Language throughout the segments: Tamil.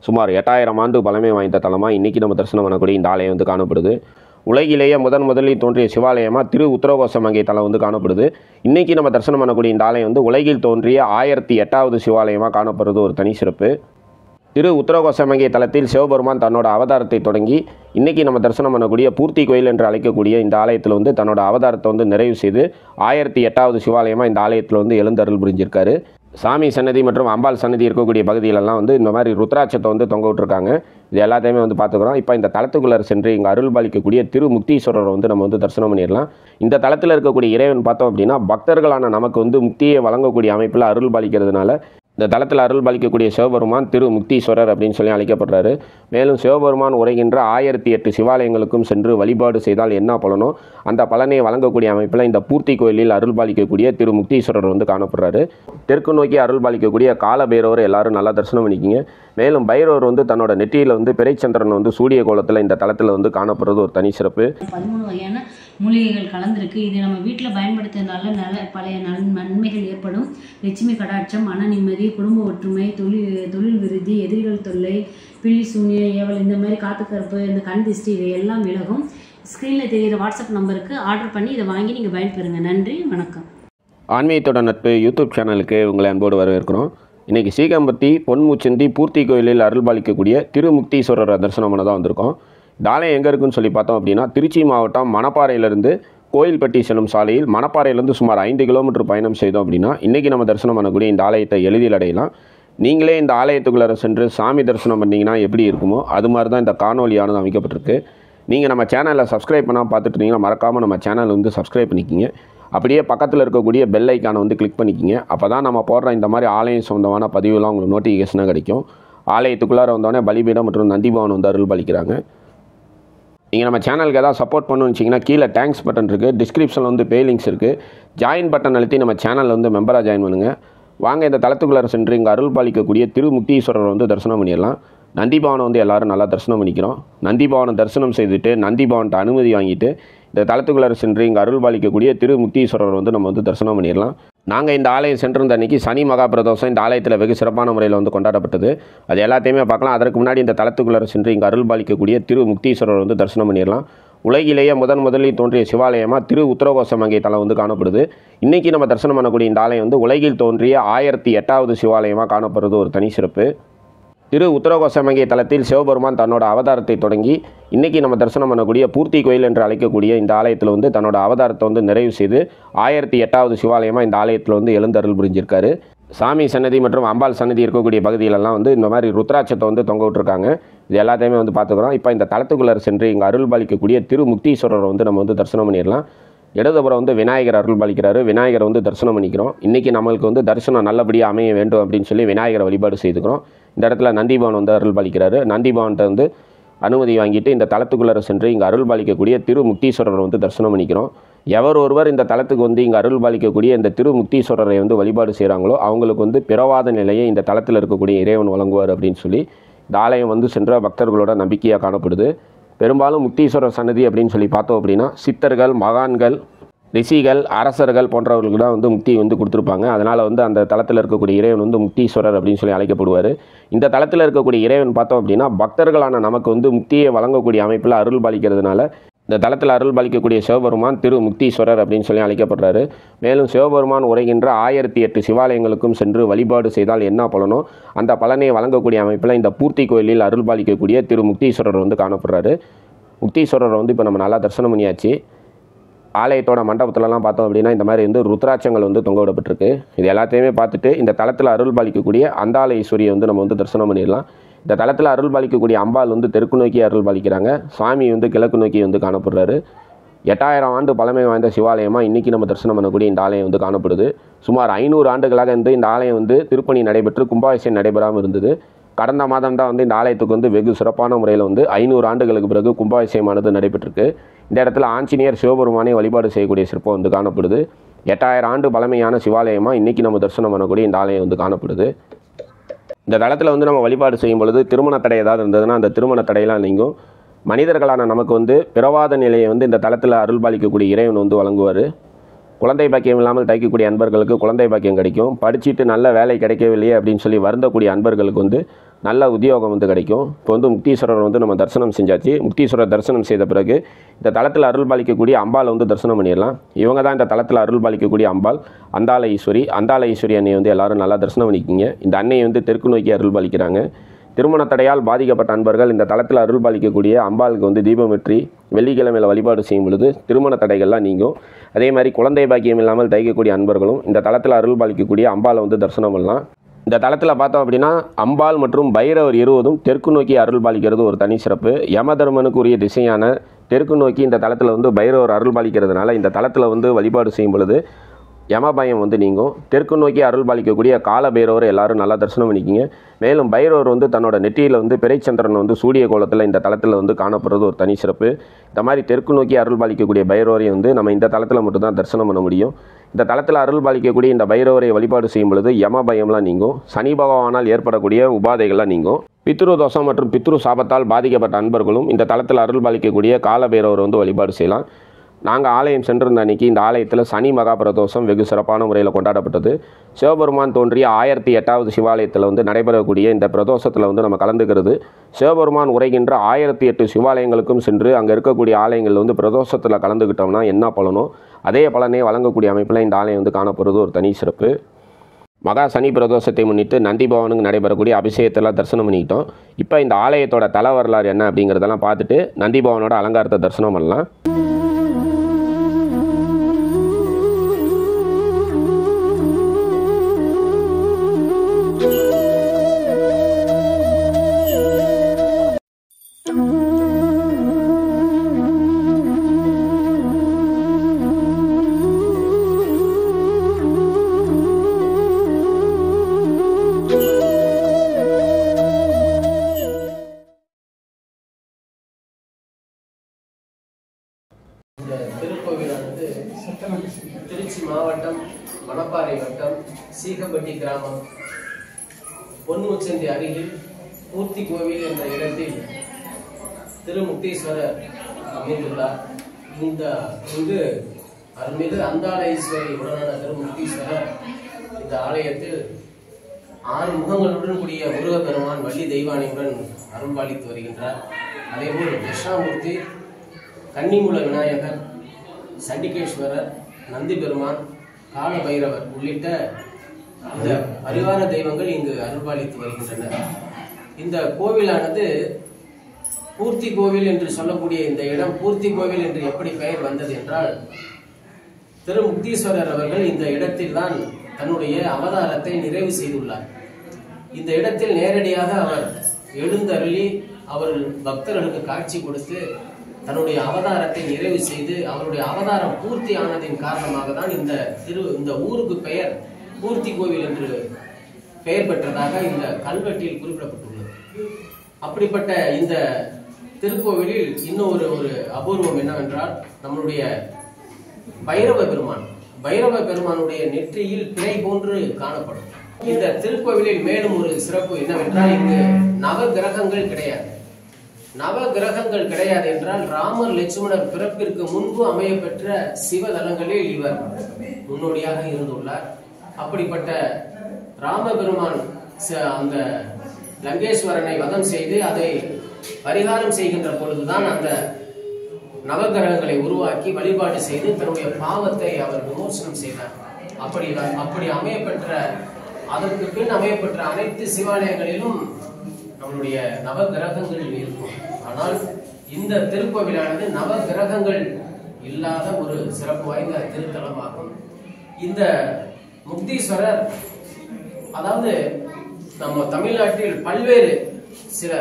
சுமார் 8000 ஆண்டு பழமை வாய்ந்த தலமாக இன்றைக்கி நம்ம தரிசனம் பண்ணக்கூடிய இந்த ஆலயம் வந்து காணப்படுது. உலகிலேயே முதலில் தோன்றிய சிவாலயமாக திரு உத்தரகோசமங்கை தலம் வந்து காணப்படுது. இன்றைக்கி நம்ம தரிசனம் பண்ணக்கூடிய இந்த ஆலயம் வந்து உலகில் தோன்றிய 1008வது சிவாலயமாக காணப்படுறது ஒரு தனி சிறப்பு. திரு உத்தரகோசமங்கை தலத்தில் சிவபெருமான் தன்னோட அவதாரத்தை தொடங்கி இன்றைக்கி நம்ம தரிசனம் பண்ணக்கூடிய பூர்த்தி கோயில் என்று அழைக்கக்கூடிய இந்த ஆலயத்தில் வந்து தன்னோட அவதாரத்தை வந்து நிறைவு செய்து 1008வது சிவாலயமாக இந்த ஆலயத்தில் வந்து எழுந்தருள் புரிஞ்சிருக்காரு. சாமி சன்னதி மற்றும் அம்பாள் சன்னதி இருக்கக்கூடிய பகுதிகளெல்லாம் வந்து இந்த மாதிரி ருத்ராட்சத்தை வந்து தொங்க விட்டுருக்காங்க. இது எல்லாத்தையுமே வந்து பார்த்துக்கிறோம். இப்போ இந்த தலத்துக்குள்ளே சென்று இங்கே அருள் பாலிக்கக்கூடிய திரு முக்தீஸ்வரரை வந்து நம்ம வந்து தரிசனம் பண்ணிடலாம். இந்த தலத்தில் இருக்கக்கூடிய இறைவன் பார்த்தோம் அப்படின்னா பக்தர்களான நமக்கு வந்து முக்தியை வழங்கக்கூடிய அமைப்பில் அருள் பாலிக்கிறதுனால இந்த தலத்தில் அருள் பாலிக்கக்கூடிய சிவபெருமான் திரு முக்தீஸ்வரர் அப்படின்னு சொல்லி அழைக்கப்படுறாரு. மேலும் சிவபெருமான் உரைகின்ற 1008 சிவாலயங்களுக்கும் சென்று வழிபாடு செய்தால் என்ன பலனோ அந்த பலனை வழங்கக்கூடிய அமைப்பில் இந்த பூர்த்தி கோயிலில் அருள் பாலிக்கக்கூடிய திரு முக்தீஸ்வரர் வந்து காணப்படுறாரு. தெற்கு நோக்கி அருள் பாலிக்கக்கூடிய கால பைரவர் எல்லாரும் நல்லா தரிசனம் பண்ணிக்கிங்க. மேலும் பைரவர் வந்து தன்னோட நெற்றியில் வந்து பிறைச்சந்திரன் வந்து சூரிய கோலத்தில் இந்த தலத்தில் வந்து காணப்படுறது ஒரு தனி சிறப்பு. 13 வகையான மூலிகைகள் கலந்திருக்கு. இது நம்ம வீட்டில் பயன்படுத்துறதுனால பழைய நன்மைகள் ஏற்படும். லட்சுமி கடாட்சம், மன நிம்மதி, குடும்ப ஒற்றுமை, தொழில் விருத்தி, எதிரிகள் தொல்லை, பில்லி சூன்யம், ஏவல், இந்த மாதிரி காத்துக்கருப்பு, இந்த கண் திஷ்டி, இவை எல்லாம் விலகும். ஸ்க்ரீனில் தெரிகிற வாட்ஸ்அப் நம்பருக்கு ஆர்டர் பண்ணி இதை வாங்கி நீங்கள் பயன்பெறுங்க. நன்றி, வணக்கம். ஆன்மீகத்தோட நட்பு யூடியூப் சேனலுக்கு உங்களை அன்போடு வரவேற்கிறோம். இன்றைக்கி சீகம்பட்டி பொன்முச்சந்தி பூர்த்தி கோயிலில் அருள் பாலிக்கக்கூடிய திருமுக்தீஸ்வரர் தரிசனம் பண்ண தான் வந்திருக்கோம். இந்த ஆலயம் எங்கே இருக்குன்னு சொல்லி பார்த்தோம் அப்படின்னா திருச்சி மாவட்டம் மணப்பாறையிலிருந்து கோயில்பட்டி செல்லும் சாலையில் மணப்பாறையிலேருந்து சுமார் 5 கிலோமீட்டர் பயணம் செய்தோம் அப்படின்னா இன்றைக்கி நம்ம தரிசனம் பண்ணக்கூடிய இந்த ஆலயத்தை எளிதில் அடையலாம். நீங்களே இந்த ஆலயத்துக்குள்ளே சென்று சாமி தரிசனம் பண்ணிங்கன்னா எப்படி இருக்குமோ அது மாதிரி தான் இந்த காணொலியானது அமைக்கப்பட்டிருக்கு. நீங்கள் நம்ம சேனலில் சப்ஸ்கிரைப் பண்ணால் பார்த்துட்டு இருந்தீங்கன்னா மறக்காமல் நம்ம சேனலை வந்து சப்ஸ்கிரைப் பண்ணிக்கிங்க. அப்படியே பக்கத்தில் இருக்கக்கூடிய பெல் ஐக்கானை வந்து கிளிக் பண்ணிக்கிங்க. அப்போ தான் நம்ம போடுற இந்த மாதிரி ஆலயம் சொந்தமான பதிவுலாம் உங்களுக்கு நோட்டிஃபிகேஷனாக கிடைக்கும். ஆலயத்துக்குள்ளார வந்தோடனே பலிபீடம் மற்றும் நந்திபவன் வந்து அருள் பாலிக்கிறாங்க. நீங்கள் நம்ம சேனலுக்கு எதாவது சப்போர்ட் பண்ணணும்னு வச்சிங்கன்னா கீழே தேங்க்ஸ் பட்டன் இருக்குது, டிஸ்கிரிப்ஷனில் வந்து பே லிங்க்ஸ் இருக்குது. ஜாயின் பட்டன் அழுத்தி நம்ம சேனலில் வந்து மெம்பராக ஜாயின் பண்ணுங்கள். வாங்க இந்த தலத்துக்குள்ளார சென்று இங்கே அருள் பாலிக்கக்கூடிய திரு முக்தீஸ்வரர் வந்து தரிசனம் பண்ணிடலாம். நந்திபவனை வந்து எல்லோரும் நல்லா தரிசனம் பண்ணிக்கிறோம். நந்திபவனை தரிசனம் செய்துட்டு நந்திபவன்ட்ட அனுமதி வாங்கிட்டு இந்த தலத்துக்குள்ளார சென்று இங்கே அருள் பாலிக்கக்கூடிய திரு முக்தீஸ்வரர் வந்து நம்ம வந்து தரிசனம் பண்ணிடலாம். நாங்கள் இந்த ஆலயம் சென்றிருந்த அன்றைக்கி சனி மகா பிரதோஷம் இந்த ஆலயத்தில் வெகு சிறப்பான முறையில் வந்து கொண்டாடப்பட்டது. அது எல்லாத்தையுமே பார்க்கலாம். அதற்கு முன்னாடி இந்த தலத்துக்குள்ளார சென்று இங்கே அருள் பாலிக்கக்கூடிய திரு முக்தீஸ்வரர் வந்து தரிசனம் பண்ணிடலாம். உலகிலேயே முதலில் தோன்றிய சிவாலயமாக திரு உத்தரகோசமங்கை தலம் வந்து காணப்படுது. இன்றைக்கி நம்ம தரிசனம் பண்ணக்கூடிய இந்த ஆலயம் வந்து உலகில் தோன்றிய 1008வது சிவாலயமாக காணப்படுறது ஒரு தனி சிறப்பு. திரு உத்தரகோசமங்கை தலத்தில் சிவபெருமான் தன்னோட அவதாரத்தை தொடங்கி இன்றைக்கி நம்ம தரிசனம் பண்ணக்கூடிய பூர்த்தி கோயில் என்று அழைக்கக்கூடிய இந்த ஆலயத்தில் வந்து தன்னோட அவதாரத்தை வந்து நிறைவு செய்து 1008வது சிவாலயமாக இந்த ஆலயத்தில் வந்து எழுந்தருள் புரிஞ்சிருக்காரு. சாமி சன்னதி மற்றும் அம்பாள் சன்னதி இருக்கக்கூடிய பகுதிகளெல்லாம் வந்து இந்த மாதிரி ருத்ராட்சத்தை வந்து தொங்க விட்டுருக்காங்க. இது எல்லாத்தையுமே வந்து பார்த்துக்கிறோம். இப்போ இந்த தலத்துக்குள்ளே சென்று இங்கே அருள் பாலிக்கக்கூடிய திரு முக்தீஸ்வரரை வந்து நம்ம வந்து தரிசனம் பண்ணிடலாம். இடதுபுறம் வந்து விநாயகர் அருள் பாலிக்கிறாரு. விநாயகரை வந்து தரிசனம் பண்ணிக்கிறோம். இன்றைக்கி நம்மளுக்கு வந்து தரிசனம் நல்லபடியாக அமைய வேண்டும் அப்படின்னு சொல்லி விநாயகரை வழிபாடு செய்துக்கிறோம். இந்த இடத்துல நந்திபவன் வந்து அருள் பாலிக்கிறாரு. நந்திபவன்கிட்ட வந்து அனுமதி வாங்கிட்டு இந்த தலத்துக்குள்ளே சென்று இங்கே அருள் பாலிக்கக்கூடிய திரு முக்தீஸ்வரரை வந்து தரிசனம் பண்ணிக்கிறோம். எவர் ஒருவர் இந்த தலத்துக்கு வந்து இங்கே அருள் பாலிக்கக்கூடிய இந்த திரு முக்தீஸ்வரரை வந்து வழிபாடு செய்கிறாங்களோ அவங்களுக்கு வந்து பிறவாத நிலையை இந்த தலத்தில் இருக்கக்கூடிய இறைவன் வழங்குவார் அப்படின்னு சொல்லி இந்த ஆலயம் வந்து சென்ற பக்தர்களோட நம்பிக்கையாக காணப்படுது. பெரும்பாலும் முக்தீஸ்வரர் சன்னதி அப்படின்னு சொல்லி பார்த்தோம் அப்படின்னா சித்தர்கள், மகான்கள், ரிஷிகள், அரசர்கள் போன்றவர்களுக்கு தான் வந்து முக்தி வந்து கொடுத்துருப்பாங்க. அதனால் வந்து அந்த தலத்தில் இருக்கக்கூடிய இறைவன் வந்து முக்தீஸ்வரர் அப்படின்னு சொல்லி அழைக்கப்படுவார். இந்த தலத்தில் இருக்கக்கூடிய இறைவன் பார்த்தோம் அப்படின்னா பக்தர்களான நமக்கு வந்து முக்தியை வழங்கக்கூடிய அமைப்பில் அருள் பாலிக்கிறதுனால இந்த தலத்தில் அருள் பாலிக்கக்கூடிய சிவபெருமான் திரு முக்தீஸ்வரர் அப்படின்னு சொல்லி அழைக்கப்படுறாரு. மேலும் சிவபெருமான் உரைகின்ற 1008 சிவாலயங்களுக்கும் சென்று வழிபாடு செய்தால் என்ன பலனோ அந்த பலனை வழங்கக்கூடிய அமைப்பில் இந்த பூர்த்தி கோயிலில் அருள் பாலிக்கக்கூடிய திரு முக்தீஸ்வரர் வந்து காணப்படுறாரு. முக்தீஸ்வரரை வந்து இப்போ நம்ம நல்லா தரிசனம் பண்ணியாச்சு. ஆலயத்தோட மண்டபத்திலலாம் பார்த்தோம் அப்படின்னா இந்த மாதிரி வந்து ருத்ராட்சங்கள் வந்து தொங்க விடப்பட்டிருக்கு. இது எல்லாத்தையுமே பார்த்துட்டு இந்த தலத்தில் அருள் பாலிக்கக்கூடிய அந்தாள ஈஸ்வரியை வந்து நம்ம வந்து தரிசனம் பண்ணிடலாம். இந்த தலத்தில் அருள் பாலிக்கக்கூடிய அம்பாள் வந்து தெற்கு நோக்கி அருள் பாலிக்கிறாங்க. சுவாமி வந்து கிழக்கு நோக்கி வந்து காணப்படுறாரு. 8000 ஆண்டு பழமை வாய்ந்த சிவாலயமாக இன்றைக்கி நம்ம தரிசனம் பண்ணக்கூடிய இந்த ஆலயம் வந்து காணப்படுது. சுமார் 500 ஆண்டுகளாக வந்து இந்த ஆலயம் வந்து திருப்பணி நடைபெற்று கும்பாபிஷேகம் நடைபெறாமல் இருந்தது. கடந்த மாதம் தான் வந்து இந்த ஆலயத்துக்கு வந்து வெகு சிறப்பான முறையில் வந்து 500 ஆண்டுகளுக்கு பிறகு கும்பாபிஷேகமானது நடைபெற்றிருக்கு. இந்த இடத்துல ஆஞ்சநேயர் சிவபெருமானை வழிபாடு செய்யக்கூடிய சிற்பம் வந்து காணப்படுது. 8000 ஆண்டு பழமையான சிவாலயமாக இன்றைக்கி நம்ம தரிசனம் பண்ணக்கூடிய இந்த ஆலயம் வந்து காணப்படுது. இந்த தளத்தில் வந்து நம்ம வழிபாடு செய்யும் பொழுது திருமண தடை ஏதாவது இருந்ததுன்னா அந்த திருமண தடையெல்லாம் நீங்கும். மனிதர்களான நமக்கு வந்து பிறவாத நிலையை வந்து இந்த தளத்தில் அருள் பாலிக்கக்கூடிய இறைவன் வந்து வழங்குவார். குழந்தை பாக்கியம் இல்லாமல் தைக்கக்கூடிய அன்பர்களுக்கு குழந்தை பாக்கியம் கிடைக்கும். படிச்சுட்டு நல்ல வேலை கிடைக்கவில்லையே அப்படின்னு சொல்லி வருந்தக்கூடிய அன்பர்களுக்கு வந்து நல்ல உத்தியோகம் வந்து கிடைக்கும். இப்போ வந்து முக்தீஸ்வரர் வந்து நம்ம தரிசனம் செஞ்சாச்சு. முக்தீஸ்வரர் தரிசனம் செய்த பிறகு இந்த தலத்தில் அருள் பாலிக்கக்கூடிய அம்பாளை வந்து தரிசனம் பண்ணிடலாம். இவங்க தான் இந்த தலத்தில் அருள் பாலிக்கக்கூடிய அம்பாள் அந்தாள ஈஸ்வரி. அந்தாள ஈஸ்வரி அன்னையை வந்து எல்லோரும் நல்லா தரிசனம் பண்ணிக்கிங்க. இந்த அன்னையை வந்து தெற்கு நோக்கி அருள் பாலிக்கிறாங்க. திருமண தடையால் பாதிக்கப்பட்ட அன்பர்கள் இந்த தலத்தில் அருள் பாலிக்கக்கூடிய அம்பாளுக்கு வந்து தீபம் வெற்றி வெள்ளிக்கிழமையில் வழிபாடு செய்யும் பொழுது திருமண தடைகள்லாம் நீங்கும். அதே மாதிரி குழந்தை பாக்கியம் இல்லாமல் தைக்கக்கூடிய அன்பர்களும் இந்த தலத்தில் அருள் பாலிக்கக்கூடிய அம்பாளை வந்து தரிசனம் பண்ணலாம். இந்த தலத்தில் பார்த்தோம் அப்படின்னா அம்பாள் மற்றும் பைரவர் இருவதும் தெற்கு நோக்கி அருள் பாலிக்கிறது ஒரு தனி சிறப்பு. யமதர்மனுக்கு உரிய திசையான தெற்கு நோக்கி இந்த தலத்தில் வந்து பைரவர் அருள் பாலிக்கிறதுனால இந்த தலத்தில் வந்து வழிபாடு செய்யும் பொழுது யமபயம் வந்து நீங்கும். தெற்கு நோக்கி அருள் பாலிக்கக்கூடிய கால பைரவர் எல்லாரும் நல்லா தரிசனம் பண்ணிக்கிங்க. மேலும் பைரவர் வந்து தன்னோட நெற்றியில் வந்து பிறைச்சந்திரன் வந்து சூரிய கோலத்தில் இந்த தலத்தில் வந்து காணப்படுறது ஒரு தனி சிறப்பு. இந்த மாதிரி தெற்கு நோக்கி அருள் பாலிக்கக்கூடிய பைரவரை வந்து நம்ம இந்த தலத்தில் மட்டும்தான் தரிசனம் பண்ண முடியும். இந்த தலத்தில் அருள் பாலிக்கக்கூடிய இந்த பைரவரை வழிபாடு செய்யும் பொழுது யம பயம்லாம் நீங்கும். சனி பகவானால் ஏற்படக்கூடிய உபாதைகள்லாம் நீங்கும். பித்ரு தோஷம் மற்றும் பித்ரு சாபத்தால் பாதிக்கப்பட்ட அன்பர்களும் இந்த தலத்தில் அருள் பாலிக்கக்கூடிய கால பைரவர் வந்து வழிபாடு செய்யலாம். நாங்கள் ஆலயம் சென்றிருந்த அன்றைக்கி இந்த ஆலயத்தில் சனி மகா பிரதோஷம் வெகு சிறப்பான முறையில் கொண்டாடப்பட்டது. சிவபெருமான் தோன்றிய 1008வது சிவாலயத்தில் வந்து நடைபெறக்கூடிய இந்த பிரதோஷத்தில் வந்து நம்ம கலந்துக்கிறது. சிவபெருமான் உரைகின்ற 1008 சிவாலயங்களுக்கும் சென்று அங்கே இருக்கக்கூடிய ஆலயங்களில் வந்து பிரதோஷத்தில் கலந்துக்கிட்டோம்னா என்ன பலனோ அதே பலனை வழங்கக்கூடிய அமைப்பில் இந்த ஆலயம் வந்து காணப்படுறது ஒரு தனி சிறப்பு. மகா சனி பிரதோஷத்தை முன்னிட்டு நந்தி பவனுக்கு நடைபெறக்கூடிய அபிஷேகத்தெல்லாம் தரிசனம் பண்ணிக்கிட்டோம். இப்போ இந்த ஆலயத்தோட தல வரலாறு என்ன அப்படிங்கிறதெல்லாம் பார்த்துட்டு நந்தி பவனோட அலங்காரத்தை தரிசனம் பண்ணலாம். இந்த திருக்கோவிலானது திருச்சி மாவட்டம் மணப்பாறை வட்டம் சீகப்பட்டி கிராமம் பொன்முச்சந்தி அருகில் பூர்த்தி கோவில் என்ற இடத்தில் திருமுக்தீஸ்வரர் அமைந்துள்ளார். இங்கு அருள்மிகு அந்தாள ஈஸ்வரி உடனான திருமுக்தீஸ்வரர் இந்த ஆலயத்தில் 6 முகங்களுடன் கூடிய முருகப்பெருமான் வள்ளி தெய்வானையுடன் அருள்பாலித்து வருகின்றார். அதேபோல் தட்சிணாமூர்த்தி, கன்னிமூல விநாயகர், சண்டிகேஸ்வரர், நந்தி பெருமான், கால பைரவர் உள்ளிட்ட இந்த பரிவார தெய்வங்கள் இங்கு அருள்பாலித்து வருகின்றனர். இந்த கோவிலானது பூர்த்தி கோவில் என்று சொல்லக்கூடிய இந்த இடம் பூர்த்தி கோவில் என்று எப்படி பெயர் வந்தது என்றால், திருமுக்தீஸ்வரர் அவர்கள் இந்த இடத்தில் தான் தன்னுடைய அவதாரத்தை நிறைவு செய்துள்ளார். இந்த இடத்தில் நேரடியாக அவர் எழுந்தருளி அவர் பக்தர்களுக்கு காட்சி கொடுத்து தன்னுடைய அவதாரத்தை நிறைவு செய்து அவருடைய அவதாரம் பூர்த்தி ஆனதின் காரணமாக தான் இந்த ஊருக்கு பெயர் பூர்த்தி கோவில் என்று பெயர் பெற்றதாக இந்த கல்வெட்டில் குறிப்பிடப்பட்டுள்ளது. அப்படிப்பட்ட இந்த திருக்கோவிலில் இன்னும் ஒரு அபூர்வம் என்னவென்றால், நம்மளுடைய பைரவ பெருமானுடைய நெற்றியில் பிறை போன்று காணப்படும். இந்த திருக்கோவிலில் மேலும் ஒரு சிறப்பு என்னவென்றால், இங்கு நவ கிரகங்கள் கிடையாது. நவ கிரகங்கள் கிடையாது என்றால், ராமர் லட்சுமணர் பிறப்பிற்கு முன்பு அமையப்பெற்ற சிவதலங்களில் இவர் முன்னோடியாக இருந்துள்ளார். அப்படிப்பட்ட ராமபெருமான் அந்த லங்கேஸ்வரனை வதம் செய்து அதை பரிகாரம் செய்கின்ற பொழுதுதான் அந்த நவகிரகங்களை உருவாக்கி வழிபாடு செய்து தன்னுடைய பாவத்தை அவர் விமோசனம் செய்தார். அப்படி அமையப்பெற்ற அதற்கு பின் அமையப்பெற்ற அனைத்து சிவாலயங்களிலும் நம்மளுடைய நவகிரகங்கள் இருக்கும். ஆனால் இந்த திருக்கோவிலானது நவகிரகங்கள் இல்லாத ஒரு சிறப்பு வாய்ந்த திருத்தலமாகும். இந்த முக்தீஸ்வரர், அதாவது நம்ம தமிழ்நாட்டில் பல்வேறு சில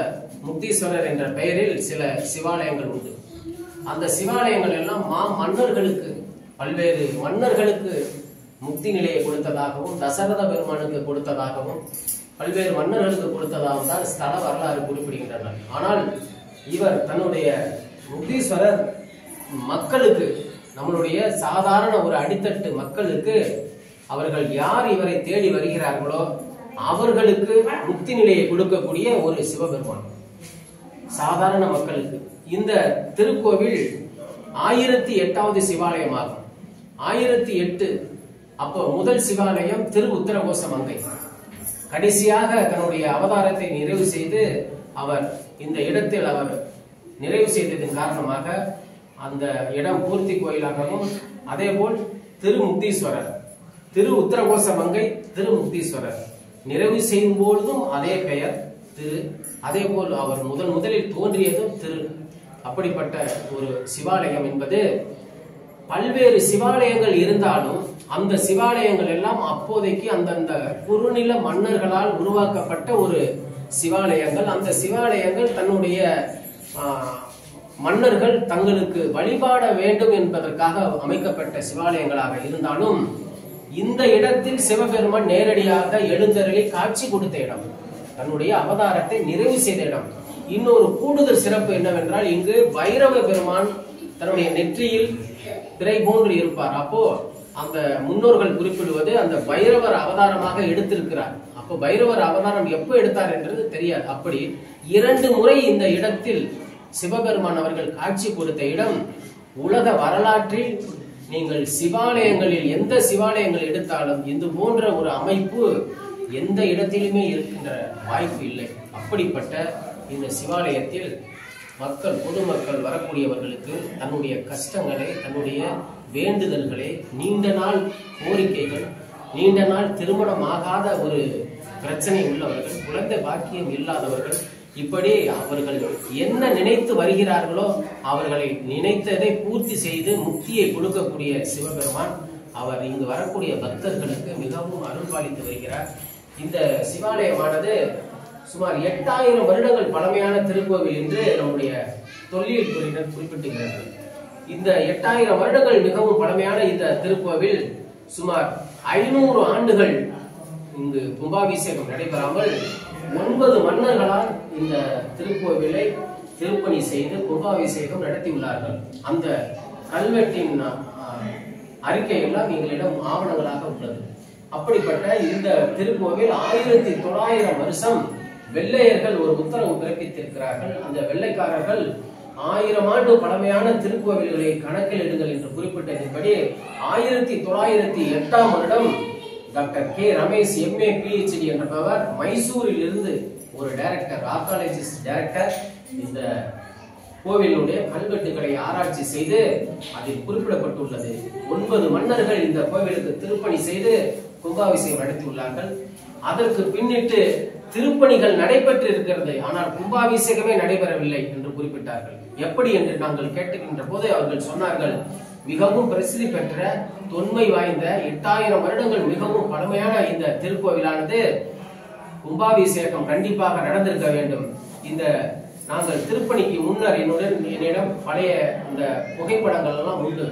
முக்தீஸ்வரர் என்ற பெயரில் சில சிவாலயங்கள் உண்டு. அந்த சிவாலயங்கள் எல்லாம் மன்னர்களுக்கு, பல்வேறு மன்னர்களுக்கு முக்தி நிலையை கொடுத்ததாகவும், தசரத பெருமானுக்கு கொடுத்ததாகவும், பல்வேறு மன்னர்களுக்கு கொடுத்ததாகவும் தான் ஸ்தல வரலாறு குறிப்பிடுகின்றனர். ஆனால் இவர் தன்னுடைய முக்தீஸ்வரர் மக்களுக்கு, நம்மளுடைய சாதாரண ஒரு அடித்தட்டு மக்களுக்கு, அவர்கள் யார் இவரை தேடி வருகிறார்களோ அவர்களுக்கு முக்தி நிலையை கொடுக்கக்கூடிய ஒரு சிவபெருமான் சாதாரண மக்களுக்கு. இந்த திருக்கோவில் 1008வது சிவாலயமாகும். 1008 அப்போ முதல் சிவாலயம் திரு உத்தரகோச மங்கை, கடைசியாக தன்னுடைய அவதாரத்தை நிறைவு செய்து அவர் இந்த இடத்தில் அவர் நிறைவு செய்ததன் காரணமாக அந்த இடம் பூர்த்தி கோயிலாகவும், அதே போல் திருமுக்தீஸ்வரர், திரு உத்தரகோச மங்கை திருமுக்தீஸ்வரர் நிறைவு செய்யும் பொழுதும் அதே பெயர் திரு. அதே போல் அவர் முதலில் தோன்றியதும் திரு. அப்படிப்பட்ட ஒரு சிவாலயம் என்பது, பல்வேறு சிவாலயங்கள் இருந்தாலும் அந்த சிவாலயங்கள் எல்லாம் அப்போதைக்கு அந்தந்த குறுநில மன்னர்களால் உருவாக்கப்பட்ட ஒரு சிவாலயங்கள். அந்த சிவாலயங்கள் தன்னுடைய மன்னர்கள் தங்களுக்கு வழிபாட வேண்டும் என்பதற்காக அமைக்கப்பட்ட சிவாலயங்களாக இருந்தாலும், இந்த இடத்தில் சிவபெருமான் நேரடியாக எழுந்தருளி காட்சி கொடுத்த இடம், தன்னுடைய அவதாரத்தை நிறைவு செய்த இடம். இன்னொரு கூடுதல் சிறப்பு என்னவென்றால், இங்கு பைரவ பெருமான் தன்னுடைய நெற்றியில் திரை போன்று இருப்பார். அப்போ அந்த முன்னோர்கள் குறிப்பிடுவது அந்த பைரவர் அவதாரமாக எடுத்திருக்கிறார். அப்போ பைரவர் அவதாரம் எப்போ எடுத்தார் என்றது தெரியாது. அப்படி 2 முறை இந்த இடத்தில் சிவபெருமான் அவர்கள் காட்சி கொடுத்த இடம் உலக வரலாற்றில் நீங்கள் சிவாலயங்களில் எந்த சிவாலயங்கள் எடுத்தாலும் இது போன்ற ஒரு அமைப்பு எந்த இடத்திலுமே இருக்கின்ற வாய்ப்பு இல்லை. அப்படிப்பட்ட இந்த சிவாலயத்தில் மக்கள், பொதுமக்கள் வரக்கூடியவர்களுக்கு தன்னுடைய கஷ்டங்களை, தன்னுடைய வேண்டுதல்களை, நீண்ட நாள் கோரிக்கைகள், நீண்ட நாள் திருமணம் ஆகாத ஒரு பிரச்சனை உள்ளவர்கள், குழந்தை பாக்கியம் இல்லாதவர்கள், இப்படி அவர்கள் என்ன நினைத்து வருகிறார்களோ அவர்களை நினைத்ததை பூர்த்தி செய்து முக்தியை கொடுக்கக்கூடிய சிவபெருமான் அவர் இங்கு வரக்கூடிய பக்தர்களுக்கு மிகவும் அருள்பாலித்து வருகிறார். இந்த சிவாலயமானது சுமார் 8000 வருடங்கள் பழமையான திருக்கோவில் என்று நம்முடைய தொல்லியல் துறையினர் குறிப்பிட்டுகிறார்கள். இந்த 8000 வருடங்கள் மிகவும் பழமையான இந்த திருக்கோவில் சுமார் 500 ஆண்டுகள் இங்கு கும்பாபிஷேகம் நடைபெறாமல் 9 மன்னர்களால் இந்த திருக்கோவிலை திருப்பணி செய்து கும்பாபிஷேகம் நடத்தியுள்ளார்கள். அந்த கல்வெட்டின் அறிக்கை எல்லாம் எங்களிடம் ஆவணங்களாக உள்ளது. அப்படிப்பட்ட இந்த திருக்கோவில் 1900 வருஷம் வெள்ளையர்கள் ஒரு உத்தரவு பிறப்பித்திருக்கிறார்கள். அந்த வெள்ளைக்காரர்கள் 1000 ஆண்டு பழமையான திருக்கோவில்களை கணக்கில் எடுங்கள் என்று குறிப்பிட்டதன்படி 1908 வருடம் doctor K Ramesh MA PhD என்பவர் மைசூரில் இருந்து ஒரு டைரக்டர், ஆர்காலஜிஸ்ட் டைரக்டர், இந்த கோவிலுடைய கல்வெட்டுகளை ஆராய்ச்சி செய்து அதில் குறிப்பிடப்பட்டுள்ளது 9 மன்னர்கள் இந்த கோவிலுக்கு திருப்பணி செய்து கும்பாபிஷேகம் நடத்தியுள்ளார்கள். அதற்கு பின்னிட்டு திருப்பணிகள் நடைபெற்று இருக்கிறது, ஆனால் கும்பாபிஷேகமே நடைபெறவில்லை என்று குறிப்பிட்டார்கள். எப்படி என்று நாங்கள் கேட்டுக்கின்ற போது அவர்கள் சொன்னார்கள், மிகவும் பிரசித்தி பெற்ற தொன்மை வாய்ந்த 8000 வருடங்கள் மிகவும் பழமையான இந்த திருக்கோவிலானது கும்பாபிஷேகம் கண்டிப்பாக நடந்திருக்க வேண்டும். இந்த நாங்கள் திருப்பணிக்கு முன்னர் என்னிடம் பழைய இந்த புகைப்படங்கள் எல்லாம் உண்டு.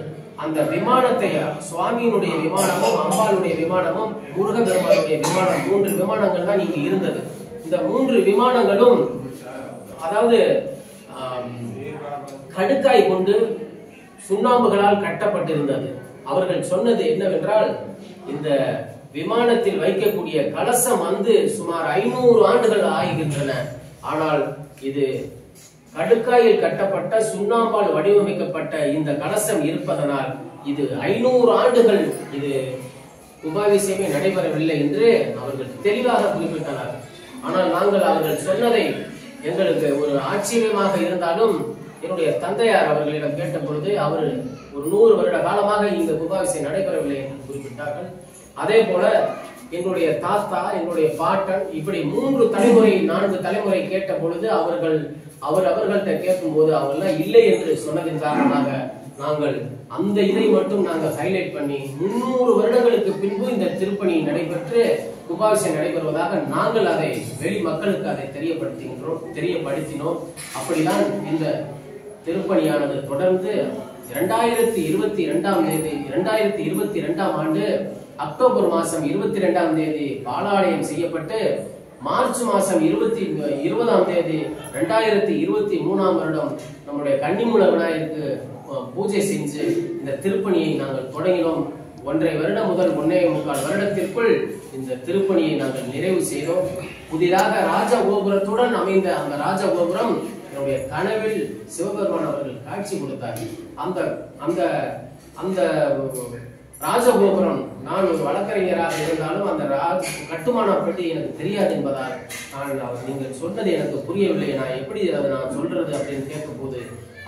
அந்த விமானத்தை, சுவாமியினுடைய விமானமும் அம்பாளுடைய விமானமும் முருகபெருமானுடைய விமானம், 3 விமானங்கள் தான் இங்கு இருந்தது. இந்த 3 விமானங்களும் அதாவது கடுக்காய் கொண்டு சுண்ணாம்புகளால் கட்டப்பட்டிருந்தது. அவர்கள் சொன்னது என்னவென்றால், இந்த விமானத்தில் வைக்கக்கூடிய கலசம் வந்து சுமார் 500 ஆண்டுகள் ஆகின்றன. ஆனால் இது கடுக்காயில் கட்டப்பட்ட சுண்ணாம்பால் வடிவமைக்கப்பட்ட இந்த கலசம் இருப்பதனால் இது 500 ஆண்டுகள் இது கும்பாபிஷேகமே நடைபெறவில்லை என்று அவர்கள் தெளிவாக குறிப்பிட்டனர். ஆனால் நாங்கள் அவர்கள் சொன்னதை எங்களுக்கு ஒரு ஆச்சரியமாக இருந்தாலும் என்னுடைய தந்தையார் அவர்களிடம் கேட்ட பொழுது அவர் ஒரு 100 வருட காலமாக இந்த கும்பாபிஷேகம் நடைபெறவில்லை என்று குறிப்பிட்டார்கள். அதே போல என்னுடைய தாத்தா, என்னுடைய பாட்டன், இப்படி 3 தலைமுறை 4 தலைமுறை கேட்ட பொழுது அவர்கள்ட்ட கேட்கும் போது அவர்கள் இல்லை என்று சொன்னதின் காரணமாக நாங்கள் அந்த இதை மட்டும் நாங்கள் ஹைலைட் பண்ணி 300 வருடங்களுக்கு பின்பு இந்த திருப்பணி நடைபெற்று கும்பாபிஷேகம் நடைபெறுவதாக நாங்கள் அதை வெளி மக்களுக்கு அதை தெரியப்படுத்தினோம். அப்படிதான் இந்த திருப்பணியானது தொடர்ந்து 2022 ஆண்டு அக்டோபர் மாசம் 22ஆம் தேதி பாலாலயம் செய்யப்பட்டு மார்ச் மாசம் 20ஆம் தேதி 2023ஆம் வருடம் நம்முடைய கன்னிமூல விநாயகருக்கு பூஜை செஞ்சு இந்த திருப்பணியை நாங்கள் தொடங்கினோம். 1.5 வருடம் முதல் 1.25 வருடத்திற்குள் இந்த திருப்பணியை நாங்கள் நிறைவு செய்தோம். புதிதாக ராஜகோபுரத்துடன் அமைந்த அந்த ராஜகோபுரம் என்னுடைய கனவில் சிவபெருமான் அவர்கள் காட்சி கொடுத்தார். அந்த அந்த அந்த ராஜகோபுரம், நான் ஒரு வழக்கறிஞராக இருந்தாலும் அந்த கட்டுமான பற்றி எனக்கு தெரியாது என்பதால் நீங்கள் சொன்னது எனக்கு புரியவில்லை, நான் எப்படி அதை நான் சொல்றது அப்படின்னு கேட்கும் போது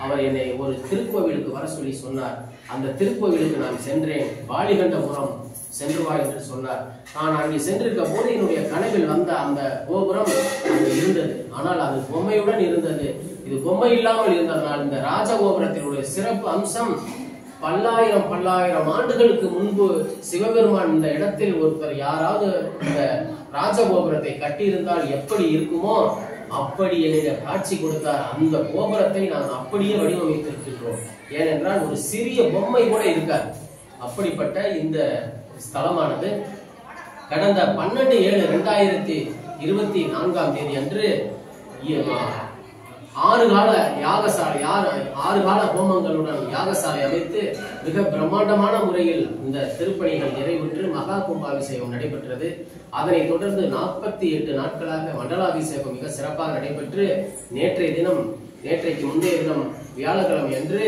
அவர் என்னை ஒரு திருக்கோவிலுக்கு வர சொல்லி சொன்னார். அந்த திருக்கோவிலுக்கு நான் சென்றேன். வாலிகண்டபுரம் சென்று வா என்று சொன்னார். நான் அங்கே சென்றிருக்க போது என்னுடைய கனவில் வந்த அந்த கோபுரம் அங்கு இருந்தது. ஆனால் அது பொம்மையுடன் இருந்தது. இது பொம்மை இல்லாமல் இருந்ததனால் இந்த ராஜகோபுரத்தினுடைய சிறப்பு அம்சம் பல்லாயிரம் ஆண்டுகளுக்கு முன்பு சிவபெருமான் இந்த இடத்தில் ஒருத்தர் யாராவது இந்த ராஜகோபுரத்தை கட்டியிருந்தால் எப்படி இருக்குமோ அப்படி எனக்கு காட்சி கொடுத்தார். அந்த கோபுரத்தை நாம் அப்படியே வடிவமைத்திருக்கின்றோம். ஏனென்றால் ஒரு சிறிய பொம்மை கூட இருக்காது. அப்படிப்பட்ட இந்த ஸ்தலமானது கடந்த 12/7/2024 அன்று 6 கால ஹோமங்களுடன் யாகசாலை அமைத்து மிக பிரம்மாண்டமான முறையில் இந்த திருப்பணிகள் நிறைவுற்று மகா கும்பாபிஷேகம் நடைபெற்றது. அதனைத் தொடர்ந்து 48 நாட்களாக மண்டலாபிஷேகம் மிக சிறப்பாக நடைபெற்று நேற்றைக்கு முந்தைய தினம் வியாழக்கிழமை அன்று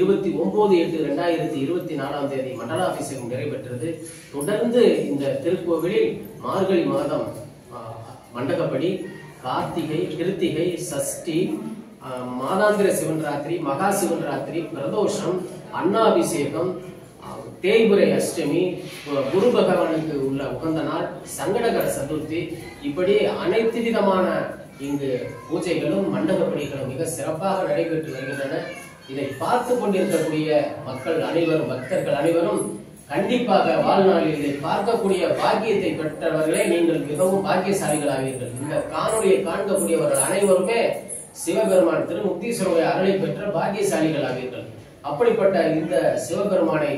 29/8/2024 மண்டலாபிஷேகம் நிறைவேற்றது. தொடர்ந்து இந்த திருக்கோவிலில் மார்கழி மாதம் மண்டகப்படி, கார்த்திகை, கிருத்திகை, சஷ்டி, மாதாந்திர சிவன்ராத்திரி, மகா சிவன்ராத்திரி, பிரதோஷம், அன்னாபிஷேகம், தேய்புரை அஷ்டமி, குரு பகவானுக்கு உள்ள உகந்த நாள், சங்கடகர சதுர்த்தி, இப்படி அனைத்து விதமான இங்கு பூஜைகளும் மண்டகப்படிகளும் மிக சிறப்பாக நடைபெற்று வருகின்றன. இதை பார்த்து கொண்டிருக்கக்கூடிய மக்கள் அனைவரும், பக்தர்கள் அனைவரும் கண்டிப்பாக வாழ்நாளில் இதை பார்க்கக்கூடிய பாக்கியத்தை பெற்றவர்களே நீங்கள் மிகவும் பாக்கியசாலிகளாவீர்கள். இந்த காணொலியை காண்கக்கூடியவர்கள் அனைவருமே சிவபெருமான் திருமுக்தீஸ்வரருடைய அருளை பெற்ற பாக்கியசாலிகளாவீர்கள். அப்படிப்பட்ட இந்த சிவபெருமானை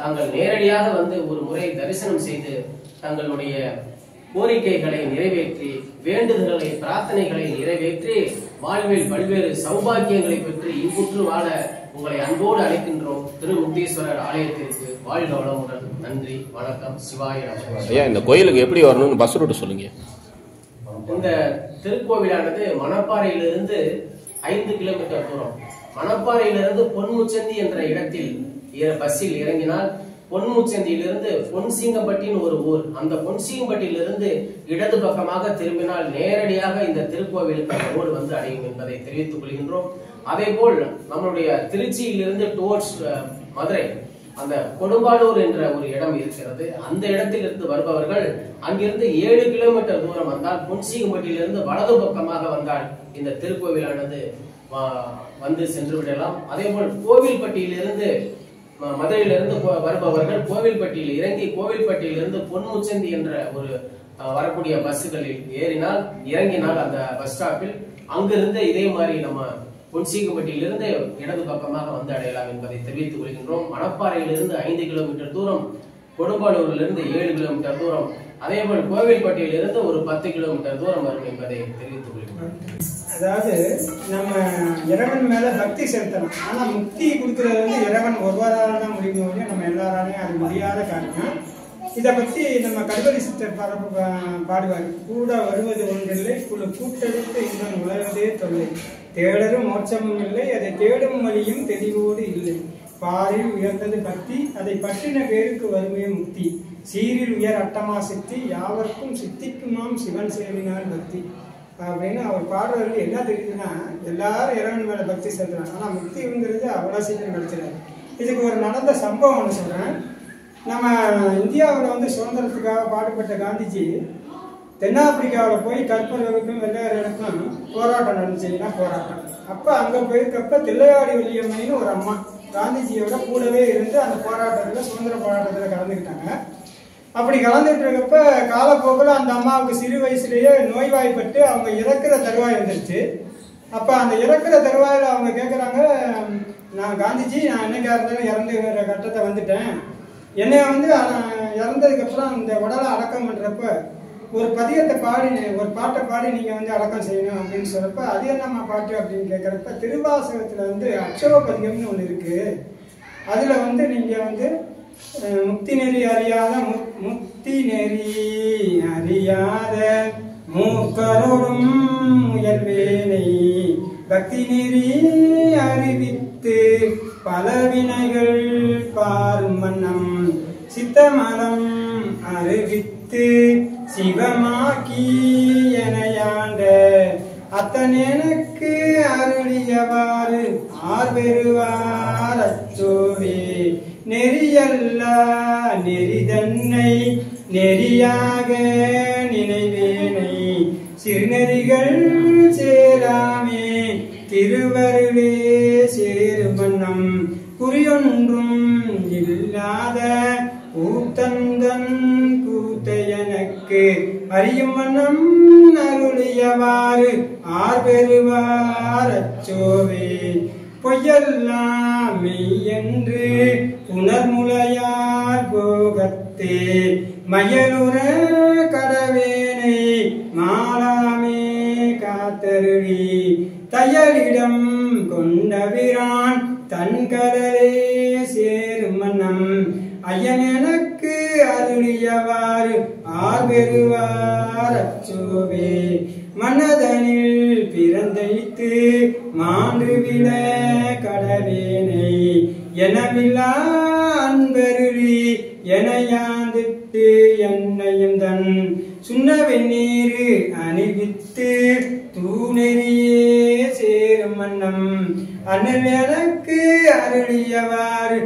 தாங்கள் நேரடியாக வந்து ஒரு முறை தரிசனம் செய்து தங்களுடைய கோரிக்கைகளை நிறைவேற்றி, வேண்டுதல்களை, பிரார்த்தனைகளை நிறைவேற்றி வாழ்வில் பல்வேறு சௌபாக்கியங்களை பெற்று இன்புற்று வாழ உங்களை அன்போடு அழைக்கின்றோம். திருமுக்தீஸ்வரர் ஆலயத்திற்கு வாழ்க வளமுடன். நன்றி, வணக்கம். சிவாய நமः. ஐயா, இந்த கோயிலுக்கு எப்படி வரணும்னு பஸ் ரூட் சொல்லுங்க. இந்த திருக்கோவிலானது மணப்பாறையிலிருந்து 5 கிலோமீட்டர் தூரம். மணப்பாறையிலிருந்து பொன்முச்சந்தி என்ற இடத்தில் பஸ்ஸில் இறங்கினால் பொன்முச்சந்தியிலிருந்து பொன்சிங்கம்பட்டின்னு ஒரு ஊர், அந்த பொன்சிங்கம்பட்டியிலிருந்து இடது பக்கமாக திரும்பினால் நேரடியாக இந்த திருக்கோவிலுக்கு ரோடு வந்து அடையும் என்பதை தெரிவித்துக் கொள்கின்றோம். அதே போல் நம்மளுடைய திருச்சியிலிருந்து டுவர்ட்ஸ் மதுரை அந்த கொடும்பாலூர் என்ற ஒரு இடம் இருக்கிறது. அந்த இடத்திலிருந்து வருபவர்கள் அங்கிருந்து 7 கிலோமீட்டர் தூரம் வந்தால் பொன்சிங்கம்பட்டியிலிருந்து வலது பக்கமாக வந்தால் இந்த திருக்கோவிலானது வந்து சென்று விடலாம். அதே போல் கோவில்பட்டியிலிருந்து, மதுரையிலிருந்து வருபவர்கள் கோவில்பட்டியில் இறங்கி கோவில்பட்டியிலிருந்து பொன்முச்சந்தி என்ற ஒரு வரக்கூடிய பஸ்களில் ஏறினால் இறங்கினால் அந்த பஸ் ஸ்டாப்பில் அங்கிருந்து இதே மாதிரி நம்ம பொன்சிங்கம்பட்டியிலிருந்து இடது பக்கமாக வந்து அடையலாம் என்பதை தெரிவித்துக் கொள்கின்றோம். மணப்பாறையிலிருந்து 5 கிலோமீட்டர் தூரம், கொடும்பாலூரிலிருந்து 7 கிலோமீட்டர் தூரம், அதே போல் கோவில்பட்டியிலிருந்து ஒரு 10 கிலோமீட்டர் தூரம் வரும் என்பதை தெரிவித்துக் கொள்கின்றோம். அதாவது நம்ம இறைவன் மேல பக்தி செலுத்தணும். ஆனா முக்தி கொடுக்கறது வந்து இறைவன் ஒருவரால தான் முடியும், நம்ம எல்லாராலையும் அது முடியாத காரணம். இதை பத்தி நம்ம கடுவரி சித்தர் பாடுவார். கூட வருவது ஒன்றில்லை, கூட்டெடுத்து இன்னும் உலகதே தொல்லை, தேடரும் மோட்சமும் இல்லை, அதை தேடும் வழியும் தெளிவோடு இல்லை, பாரில் உயர்ந்தது பக்தி, அதை பற்றின பேருக்கு வருமே முக்தி, சீரில் உயர் அட்டமா சித்தி, யாவருக்கும் சித்திக்குமாம் சிவன் சேவினார் பக்தி அப்படின்னு அவர் பாடுறது. என்ன தெரியுதுன்னா, எல்லாரும் இறைவன் மேல பக்தி செலுத்துறாங்க, ஆனா முக்திங்கிறது அவ்வளோ சீக்கிரம் கிடைச்சிடாது. இதுக்கு ஒரு நடந்த சம்பவம் ஒன்று சொல்றேன். நம்ம இந்தியாவில் வந்து சுதந்திரத்துக்காக பாடுபட்ட காந்திஜி தென்னாப்பிரிக்காவில் போய் கற்பர்களுக்கும் வெள்ளையர்களுக்கும் போராட்டம் நடந்துச்சுன்னா போராட்டம். அப்போ அங்கே போயிருக்கப்ப தில்லையாடி வள்ளியம்மைன்னு ஒரு அம்மா காந்திஜியோட கூடவே இருந்து அந்த போராட்டத்தில், சுதந்திர போராட்டத்தில் கலந்துக்கிட்டாங்க. அப்படி கலந்துட்டு இருக்கப்ப காலப்போக்கில் அந்த அம்மாவுக்கு சிறு வயசுலேயே நோய்வாய்ப்பட்டு அவங்க இறக்குற தருவாய் வந்துருச்சு. அப்போ அந்த இறக்குற தருவாயில் அவங்க கேட்குறாங்க, நான் காந்திஜி, நான் என்னைக்கா இருந்தாலும் இறந்துங்கிற கட்டத்தை வந்துட்டேன், என்னை வந்து இறந்ததுக்கப்புறம் இந்த உடலை அடக்கம் பண்ணுறப்ப ஒரு பதியத்தை பாடி, ஒரு பாட்டை பாடி நீங்கள் வந்து அடக்கம் செய்யணும் அப்படின்னு சொல்கிறப்ப, அது என்னம்மா பாட்டு அப்படின்னு கேட்குறப்ப, திருவாசகத்தில் வந்து அக்ஷர பதிகம்னு ஒன்று இருக்குது, அதில் வந்து நீங்கள் வந்து முக்தி நெறி அறியாத முக்தி நெறி அறியாத மூக்கரோடும் முயல்வேனை பக்தி நெறி அறிவித்து பல வினைகள் பாரும் வண்ணம் சித்தமலம் அறிவித்து சிவமாக்கி எனையாண்ட அத்தனெனக்கு அருளியவாறு ஆர்வெருவார் அச்சோவே நெறியல்லா நெறிதன்னை நெறியாக நினைவேனை சிறுநெறிகள் சேராமே திருவருளே சேருமன்னம் குறியொன்றும் இல்லாத கூத்தந்தன் கூத்தையனக்கு அறியும் வண்ணம் அருளியவாறு ஆர்வெருவார் அச்சோவே பொய்யெல்லாம் மெய்யென்று புனர்முலையார் போகத்தே மயலுற கடவேனை மாலாமே காத்தருளி தையலிடம் கொண்டவிரான் தன் கடலே சேருமன்னம் ஐயன் எனக்கு அருளியவாறு ஆர்வெருவார் அச்சோவே மன்னதனில் பிறந்தைத்து மாண்டு விழ கடவேனை எனவில்லா அன்பருளி எனையாந்திட்டு என்னையும் தன் சுண்ணவெண்ணீரு அணிவித்து தூணெறியே சேரும் மன்னம் அண்ணல் எனக்கு அருளியவாறு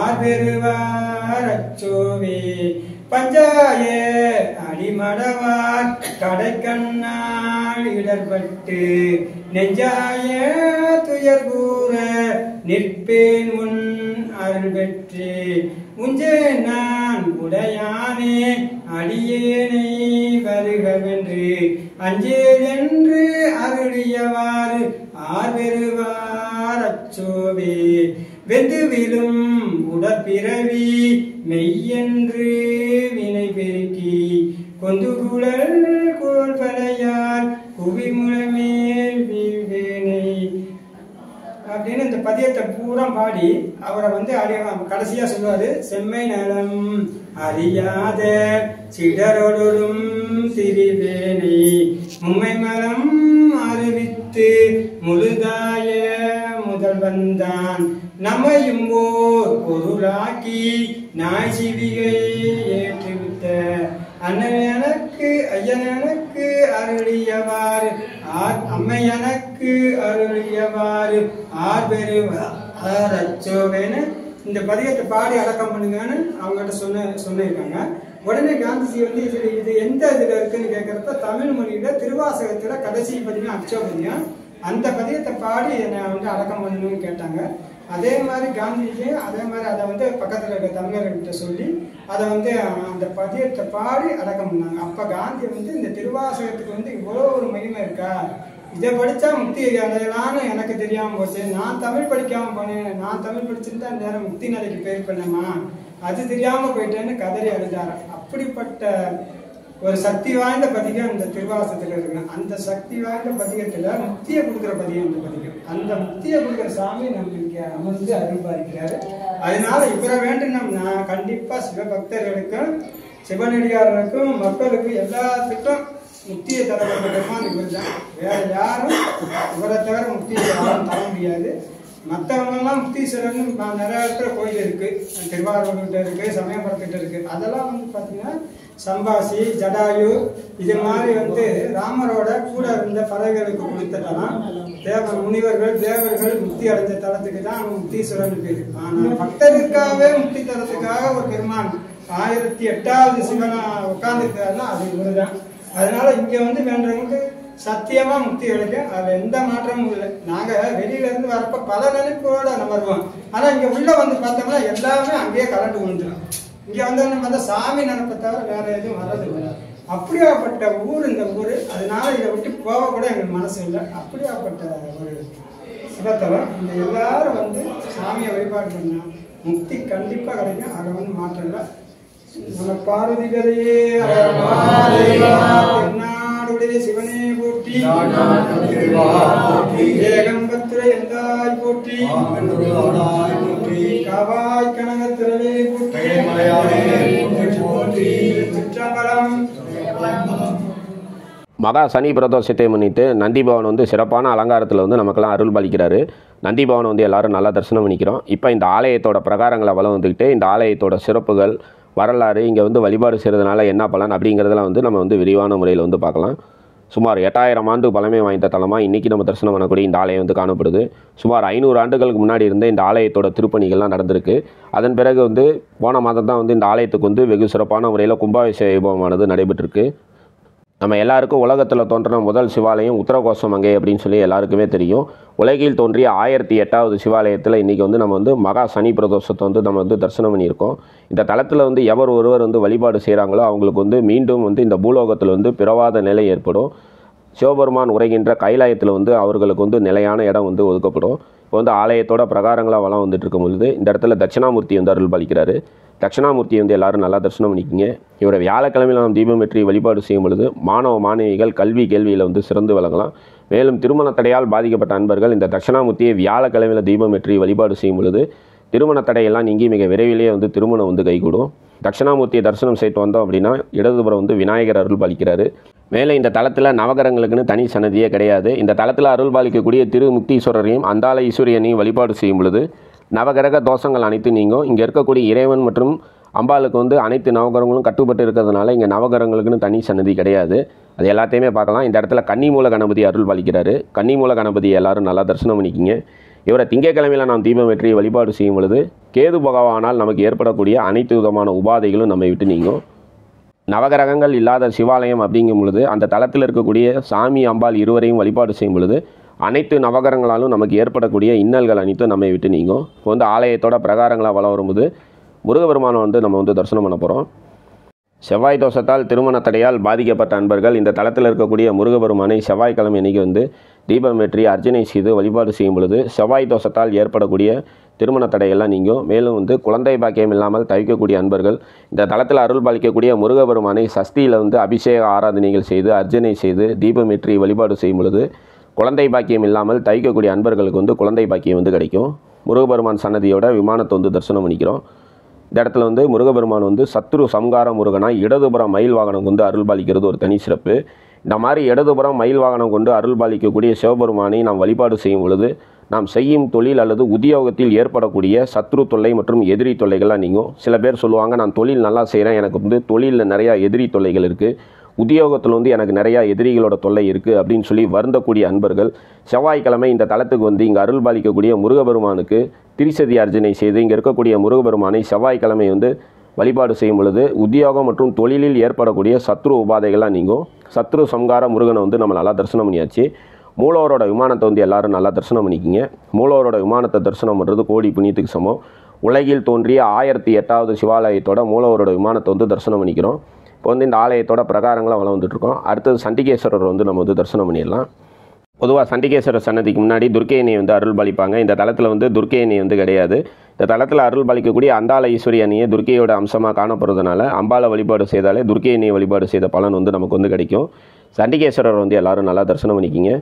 ஆர்வெருவார் அச்சோவே பஞ்சாய அடிமடவார் கடைக்கண்ணால் இடர்பட்டு நெஞ்சாய துயர் கூற நிற்பேன் முன் அருள் பெற்றே உஞ்சே நான் உடையானே அடியேனை வருகவென்று அஞ்சேல் என்று அருளியவாறு ஆர்வெருவார் அச்சோவே வெந்துவிலும் உடற்பிறவி மெய்யென்று வினை பெருக்கி கொந்துகுழல் கோள்வலையால் குவிமுழமேல் வீழ்வேனை அப்படின்னு இந்த பதியத்தை பூரா பாடி அவரை கடைசியா சொல்லுவாரு செம்மை நலம் அறியாத சிடரொடும் திரிவேனை மும்மை மலம் அறிவித்து முழுதாய முதல்வந்தான் நம்மையும் ஓர் பொருளாக்கி நாய் சிவிகை ஏற்றுவித்த அண்ணன் எனக்கு ஐயன் எனக்கு அருளியவாறு அம்மை எனக்கு அருளியவாறு ஆர்வெருவார் அச்சோவேன்னு இந்த பதியத்தை பாடி அடக்கம் பண்ணுங்கன்னு அவங்ககிட்ட சொல்லியிருக்காங்க. உடனே காந்திஜி இது எந்த இதுல இருக்குன்னு கேட்கறப்ப தமிழ் மொழியில திருவாசகத்துல கடைசி பதியம் அச்சோபதியம் அந்த பதியத்தை பாடி என்னை அடக்கம் பண்ணணும்னு கேட்டாங்க. அதே மாதிரி காந்திஜி அதே மாதிரி அதை பக்கத்தில் இருக்க தமிழர்கிட்ட சொல்லி அதை அந்த பதியத்தை பாடி அடக்கம் பண்ணாங்க. அப்போ காந்தி இந்த திருவாசகத்துக்கு இவ்வளோ ஒரு மகிமை இருக்கா, இதை படித்தா முக்தி அடையலான்னு எனக்கு தெரியாமல் போச்சு, நான் தமிழ் படிக்காமல் போனேன், நான் தமிழ் படிச்சுட்டு அந்த நேரம் முக்தி நிலைக்கு பேர் பண்ணேமா, அது தெரியாமல் போயிட்டேன்னு கதறி அழுதார். அப்படிப்பட்ட ஒரு சக்தி வாய்ந்த பதிகம் இந்த திருவாசகத்துல இருக்கு. அந்த சக்தி வாய்ந்த பதிகத்துல முக்தியை கொடுக்குற பதிகம் இந்த பதிகம். அந்த முக்தியை கொடுக்குற சாமி நம்ம இங்க அமர்ந்து அருள்பாலிக்கிறாரு. அதனால இவரை வேண்டினோம்னா கண்டிப்பா சிவபக்தர்களுக்கும் சிவனடியார்களுக்கும் மக்களுக்கும் எல்லாத்துக்கும் முக்தியை தரக்கூடிய பெருமான் இவர் தான். வேற யாரும் இவரை தவிர முக்தியை யாரும் தர முடியாது. மற்றவங்கெல்லாம் முக்தீஸ்வரன் நிறைய இடத்துல கோயில் இருக்கு, திருவாரூர்கிட்ட இருக்கு, சமயபுரத்திட்ட இருக்கு. அதெல்லாம் பார்த்தீங்கன்னா சம்பாசி ஜடாயு இது மாதிரி ராமரோட கூட இருந்த பறவைகளுக்கு கொடுத்த தலம். முனிவர்கள் தேவர்கள் முக்தி அடைஞ்ச தலத்துக்கு தான் முக்தீஸ்வரன் பேரு. ஆனா பக்தருக்காகவே முக்தி தலத்துக்காக ஒரு பெருமான் 1008வது சிவனா உட்கார்ந்துருக்காருன்னா அது இவருதான். அதனால இங்க வேண்டவங்களுக்கு சத்தியமா முக்தி கிடைக்கும். அதுல எந்த மாற்றமும் இல்லை. நாங்க வெளியில இருந்து வரப்ப பல நினைப்போட நம்ம வருவோம். ஆனா இங்க உள்ள பார்த்தோம்னா எல்லாமே அங்கேயே கலந்து விழுந்துடும். இங்க நம்ம சாமி நினைப்பை தவிர வேற எதுவும் வர்றதில்லை. அப்படியாப்பட்ட ஊர் இந்த ஊர். அதனால இதை விட்டு போக கூட எங்களுக்கு மனசு இல்லை. அப்படியாப்பட்ட ஒரு சிவத்தலம். இந்த எல்லாரும் சாமியை வழிபாடு பண்ணா முக்தி கண்டிப்பா கிடைக்கும். அதை மாற்றம் இல்லை. நம்ம பார்வதிகரையே நாடுடைய சிவனே போற்றி, ஏகம்பத்திர எந்தாய் போற்றி, காவாய் கனகத்திரவே போற்றி, சிற்றம்பலம். மகா சனி பிரதோஷத்தை முன்னிட்டு நந்திபவன் சிறப்பான அலங்காரத்தில் நமக்கெல்லாம் அருள் பாலிக்கிறாரு. நந்திபவன் எல்லாரும் நல்லா தரிசனம் பண்ணிக்கிறோம். இப்போ இந்த ஆலயத்தோட பிரகாரங்களை வளம் இந்த ஆலயத்தோட சிறப்புகள் வரலாறு, இங்கே வந்து வழிபாடு செய்கிறதுனால என்ன பலன் அப்படிங்கிறதெல்லாம் வந்து நம்ம வந்து விரிவான முறையில் வந்து பார்க்கலாம். சுமார் 8000 ஆண்டு பழமை வாய்ந்த தலமாக இன்றைக்கி நம்ம தரிசனம் பண்ணக்கூடிய இந்த ஆலயம் வந்து காணப்படுது. சுமார் 500 ஆண்டுகளுக்கு முன்னாடி இருந்த இந்த ஆலயத்தோட திருப்பணிகள்லாம் நடந்திருக்கு. அதன் பிறகு வந்து போன மாதம் தான் வந்து இந்த ஆலயத்துக்கு வந்து வெகு சிறப்பான முறையில் கும்பாபிஷேக வைபவமானது நடைபெற்றிருக்கு. நம்ம எல்லாருக்கும் உலகத்தில் தோன்றின முதல் சிவாலயம் உத்தரகோசமங்கை அப்படின்னு சொல்லி எல்லாருக்குமே தெரியும். உலகில் தோன்றிய 1008வது சிவாலயத்தில் இன்றைக்கி வந்து நம்ம வந்து மகா சனி பிரதோஷத்தை வந்து நம்ம வந்து தரிசனம் பண்ணியிருக்கோம். இந்த தலத்தில் வந்து எவர் ஒருவர் வந்து வழிபாடு செய்கிறாங்களோ அவங்களுக்கு வந்து மீண்டும் வந்து இந்த பூலோகத்தில் வந்து பிறவாத நிலை ஏற்படும். சிவபெருமான் உரைகின்ற கைலாயத்தில் வந்து அவர்களுக்கு வந்து நிலையான இடம் வந்து ஒதுக்கப்படும். இப்போ வந்து ஆலயத்தோட பிரகாரங்களாக வளம் வந்துட்டு இருக்கும் பொழுது இந்த இடத்துல தட்சிணாமூர்த்தி வந்து அருள் பாலிக்கிறாரு. தட்சிணாமூர்த்தியை வந்து எல்லாரும் நல்லா தரிசனம் பண்ணிக்கிங்க. இவரை வியாழக்கிழமையில் நாம் தீபம் ஏற்றி வழிபாடு செய்யும் பொழுது மாணவ மாணவிகள் கல்வி கேள்வியில் வந்து சிறந்து விளங்கலாம். மேலும் திருமண தடையால் பாதிக்கப்பட்ட அன்பர்கள் இந்த தட்சிணாமூர்த்தியை வியாழக்கிழமையில் தீபம் ஏற்றி வழிபாடு செய்யும் பொழுது திருமண தடையெல்லாம் நீங்கி மிக விரைவிலேயே வந்து திருமணம் வந்து கைகூடும். தட்சிணாமூர்த்தியை தரிசனம் செய்து வந்தோம் அப்படின்னா இடதுபுறம் வந்து விநாயகர் அருள் பாலிக்கிறாரு. மேலே இந்த தலத்தில் நவகிரகங்களுக்குன்னு தனி சன்னதியே கிடையாது. இந்த தலத்தில் அருள் பாலிக்கக்கூடிய திருமுக்தீஸ்வரரையும் அந்தாள ஈஸ்வரியனையும் வழிபாடு செய்யும் பொழுது நவகிரக தோஷங்கள் அனைத்து நீங்கும். இங்கே இருக்கக்கூடிய இறைவன் மற்றும் அம்பாளுக்கு வந்து அனைத்து நவகிரகங்களும் கட்டுப்பட்டு இருக்கிறதுனால இங்கே நவகிரகங்களுக்குன்னு தனி சன்னதி கிடையாது. அது எல்லாத்தையுமே பார்க்கலாம். இந்த இடத்துல கன்னிமூல கணபதி அருள் பாலிக்கிறாரு. கன்னிமூல கணபதி எல்லாரும் நல்லா தரிசனம் பண்ணிக்கிங்க. இவரை திங்கக்கிழமையில் நாம் தீபம் ஏற்றி வழிபாடு செய்யும் பொழுது கேது பகவானால் நமக்கு ஏற்படக்கூடிய அனைத்து விதமான உபாதைகளும் நம்மை விட்டு நீங்கும். நவகிரகங்கள் இல்லாத சிவாலயம் அப்படிங்கும் பொழுது அந்த தலத்தில் இருக்கக்கூடிய சாமி அம்பாள் இருவரையும் வழிபாடு செய்யும் பொழுது அனைத்து நவகிரகங்களாலும் நமக்கு ஏற்படக்கூடிய இன்னல்கள் அனைத்தும் நம்மை விட்டு நீங்கும். இப்போ வந்து ஆலயத்தோட பிரகாரங்களாக வளம் வரும்போது முருகபெருமானை வந்து நம்ம வந்து தரிசனம் பண்ண போகிறோம். செவ்வாய் தோஷத்தால் திருமண தடையால் பாதிக்கப்பட்ட அன்பர்கள் இந்த தலத்தில் இருக்கக்கூடிய முருகபெருமானை செவ்வாய்க்கிழமை அன்றைக்கி வந்து தீபம் ஏற்றி அர்ச்சனை செய்து வழிபாடு செய்யும் பொழுது செவ்வாய் தோஷத்தால் ஏற்படக்கூடிய திருமண தடையெல்லாம் நீங்கும். மேலும் வந்து குழந்தை பாக்கியம் இல்லாமல் தவிக்கக்கூடிய அன்பர்கள் இந்த தலத்தில் அருள் பாலிக்கக்கூடிய முருகபெருமானை சஷ்டியில் வந்து அபிஷேக ஆராதனைகள் செய்து அர்ச்சனை செய்து தீபம் ஏற்றி வழிபாடு செய்யும் பொழுது குழந்தை பாக்கியம் இல்லாமல் தவிக்கக்கூடிய அன்பர்களுக்கு வந்து குழந்தை பாக்கியம் வந்து கிடைக்கும். முருகபெருமான் சன்னதியோட விமானத்தை வந்து தரிசனம் பண்ணிக்கிறோம். இந்த இடத்துல வந்து முருகபெருமான் வந்து சத்ரு சம்கார முருகனாய் இடதுபுறம் மயில் வாகனம் கொண்டு அருள் பாலிக்கிறது ஒரு தனி சிறப்பு. இந்த மாதிரி இடதுபுறம் மயில் வாகனம் கொண்டு அருள் பாலிக்கக்கூடிய சிவபெருமானை நாம் வழிபாடு செய்யும் பொழுது நாம் செய்யும் தொழில் அல்லது உத்தியோகத்தில் ஏற்படக்கூடிய சத்ரு தொல்லை மற்றும் எதிரி தொல்லைகள்லாம் நீங்கும். சில பேர் சொல்லுவாங்க, நான் தொழில் நல்லா செய்கிறேன், எனக்கு வந்து தொழிலில் நிறையா எதிரி தொல்லைகள் இருக்குது, உத்தியோகத்தில் வந்து எனக்கு நிறையா எதிரிகளோட தொல்லை இருக்குது அப்படின்னு சொல்லி வருந்தக்கூடிய அன்பர்கள் செவ்வாய்க்கிழமை இந்த தலத்துக்கு வந்து இங்கே அருள் பாலிக்கக்கூடிய முருகபெருமானுக்கு திரிசதி அர்ச்சனை செய்து இங்கே இருக்கக்கூடிய முருகபெருமானை செவ்வாய்க்கிழமை வந்து வழிபாடு செய்யும் பொழுது உத்தியோகம் மற்றும் தொழிலில் ஏற்படக்கூடிய சத்ரு உபாதைகள்லாம் நீங்கும். சத்ரு சம்கார முருகனை வந்து நம்ம நல்லா தரிசனம் பண்ணியாச்சு. மூலவரோட விமானத்தை வந்து எல்லாரும் நல்லா தரிசனம் பண்ணிக்கிங்க. மூலவரோட விமானத்தை தரிசனம் பண்ணுறது கோடி புண்ணியத்துக்கு சமம். உலகில் தோன்றிய 1008வது சிவாலயத்தோட மூலவரோட விமானத்தை வந்து தரிசனம் பண்ணிக்கிறோம். இப்போ வந்து இந்த ஆலயத்தோட பிரகாரங்களாக வளம் வந்துட்டுருக்கோம். அடுத்தது சண்டிகேஸ்வரர் வந்து நம்ம வந்து தரிசனம் பண்ணிடலாம். பொதுவாக சண்டிகேஸ்வரர் சன்னதிக்கு முன்னாடி துர்க்கையனை வந்து அருள் பாலிப்பாங்க. இந்த தலத்தில் வந்து துர்க்கையனை வந்து கிடையாது. இந்த தலத்தில் அருள் பாலிக்கக்கூடிய அந்தாள ஈஸ்வரி அணியை துர்க்கையோட அம்சமாக காணப்படுறதுனால அம்பாளை வழிபாடு செய்தாலே துர்க்கையனை வழிபாடு செய்த பலன் வந்து நமக்கு வந்து கிடைக்கும். சண்டிகேஸ்வரர் வந்து எல்லாரும் நல்லா தரிசனம் பண்ணிக்கிங்க.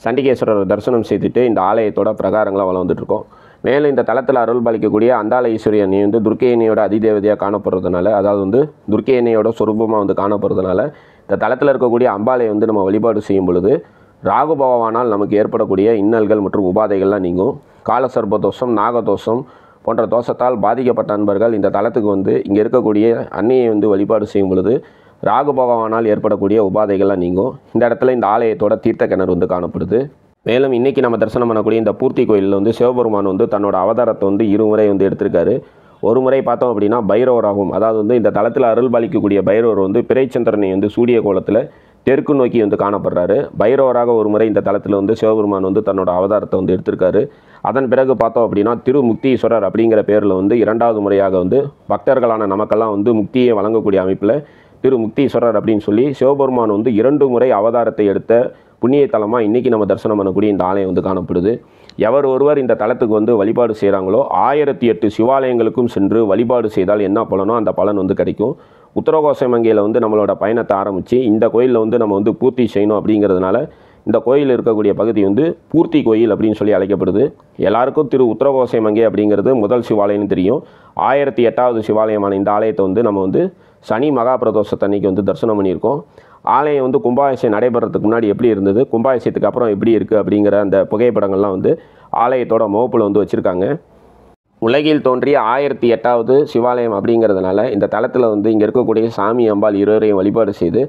சண்டிகேஸ்வரர் தரிசனம் செய்துட்டு இந்த ஆலயத்தோட பிரகாரங்களாக வளம் வந்துட்டுருக்கோம். மேலும் இந்த தலத்தில் அருள் பாலிக்கக்கூடிய அந்தாள ஈஸ்வரி அணி வந்து துர்க்கையனையோட அதிதேவதையாக காணப்படுறதுனால, அதாவது வந்து துர்க்கையனையோட சொரூபமாக வந்து காணப்படுறதுனால இந்த தலத்தில் இருக்கக்கூடிய அம்பாளை வந்து நம்ம வழிபாடு செய்யும் பொழுது ராகு பகவானால் நமக்கு ஏற்படக்கூடிய இன்னல்கள் மற்றும் உபாதைகள்லாம் நீங்கும். காலசர்ப தோஷம், நாகதோஷம் போன்ற தோஷத்தால் பாதிக்கப்பட்ட அன்பர்கள் இந்த தலத்துக்கு வந்து இங்கே இருக்கக்கூடிய அன்னையை வந்து வழிபாடு செய்யும் பொழுது ராகு பகவானால் ஏற்படக்கூடிய உபாதைகள்லாம் நீங்கும். இந்த இடத்துல இந்த ஆலயத்தோட தீர்த்த கிணறு வந்து காணப்படுது. மேலும் இன்றைக்கி நம்ம தரிசனம் பண்ணக்கூடிய இந்த பூர்த்தி கோயிலில் வந்து சிவபெருமான் வந்து தன்னோட அவதாரத்தை வந்து இருமுறை வந்து எடுத்திருக்காரு. ஒரு முறை பார்த்தோம் அப்படின்னா பைரவராகும், அதாவது வந்து இந்த தலத்தில் அருள் பாலிக்கக்கூடிய பைரவர் வந்து பிறைச்சந்திரனை வந்து சூரிய கோலத்தில் தெற்கு நோக்கி வந்து காணப்படுறாரு. பைரவராக ஒரு முறை இந்த தலத்தில் வந்து சிவபெருமான் வந்து தன்னோட அவதாரத்தை வந்து எடுத்திருக்காரு. அதன் பிறகு பார்த்தோம் அப்படின்னா திருமுக்தீஸ்வரர் அப்படிங்கிற பேரில் வந்து 2வது முறையாக வந்து பக்தர்களான நமக்கெல்லாம் வந்து முக்தியை வழங்கக்கூடிய அமைப்பில் திருமுக்தீஸ்வரர் அப்படின்னு சொல்லி சிவபெருமான் வந்து 2 முறை அவதாரத்தை எடுத்த புண்ணிய தலமாக இன்றைக்கி நம்ம தரிசனம் பண்ணக்கூடிய இந்த ஆலயம் வந்து காணப்படுது. எவர் ஒருவர் இந்த தலத்துக்கு வந்து வழிபாடு செய்கிறாங்களோ 1008 சிவாலயங்களுக்கும் சென்று வழிபாடு செய்தால் என்ன பலனோ அந்த பலன் வந்து கிடைக்கும். உத்தரகோசமங்கையில் வந்து நம்மளோட பயணத்தை ஆரம்பித்து இந்த கோயிலில் வந்து நம்ம வந்து பூர்த்தி செய்யணும் அப்படிங்கிறதுனால இந்த கோயில் இருக்கக்கூடிய பகுதி வந்து பூர்த்தி கோயில் அப்படின்னு சொல்லி அழைக்கப்படுது. எல்லாருக்கும் திரு உத்தரகோசமங்கை அப்படிங்கிறது முதல் சிவாலயம்னு தெரியும். 1008வது சிவாலயமான இந்த ஆலயத்தை வந்து நம்ம வந்து சனி மகா பிரதோஷத்தன்னைக்கு வந்து தரிசனம் பண்ணியிருக்கோம். ஆலயம் வந்து கும்பாபிஷேகம் நடைபெறதுக்கு முன்னாடி எப்படி இருந்தது, கும்பாபிஷேகத்துக்கு அப்புறம் எப்படி இருக்குது அப்படிங்கிற அந்த புகைப்படங்கள்லாம் வந்து ஆலயத்தோட முகப்பில் வந்து வச்சுருக்காங்க. உலகில் தோன்றிய 1008வது சிவாலயம் அப்படிங்கிறதுனால இந்த தலத்தில் வந்து இங்கே இருக்கக்கூடிய சாமி அம்பாள் இருவரையும் வழிபாடு செய்து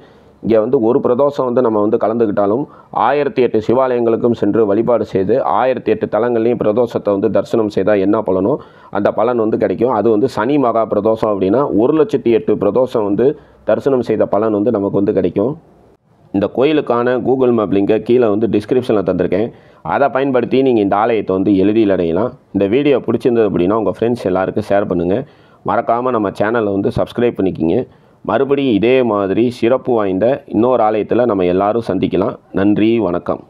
இங்கே வந்து ஒரு பிரதோஷம் வந்து நம்ம வந்து கலந்துக்கிட்டாலும் 1008 சிவாலயங்களுக்கும் சென்று வழிபாடு செய்து 1008 தலங்கள்லையும் பிரதோஷத்தை வந்து தரிசனம் செய்தால் என்ன பலனோ அந்த பலன் வந்து கிடைக்கும். அது வந்து சனி மகா பிரதோஷம் அப்படின்னா 1,08,000 பிரதோஷம் வந்து தரிசனம் செய்த பலன் வந்து நமக்கு வந்து கிடைக்கும். இந்த கோயிலுக்கான கூகுள் மேப் லிங்கை கீழே வந்து டிஸ்கிரிப்ஷனில் தந்திருக்கேன். அதை பயன்படுத்தி நீங்கள் இந்த ஆலயத்தை வந்து எளிதில் அடையலாம். இந்த வீடியோ பிடிச்சிருந்தது அப்படின்னா உங்கள் ஃப்ரெண்ட்ஸ் எல்லாருக்கும் ஷேர் பண்ணுங்கள். மறக்காமல் நம்ம சேனலை வந்து சப்ஸ்கிரைப் பண்ணிக்கிங்க. மறுபடியும் இதே மாதிரி சிறப்பு வாய்ந்த இன்னொரு ஆலயத்தில் நம்ம எல்லாரும் சந்திக்கலாம். நன்றி, வணக்கம்.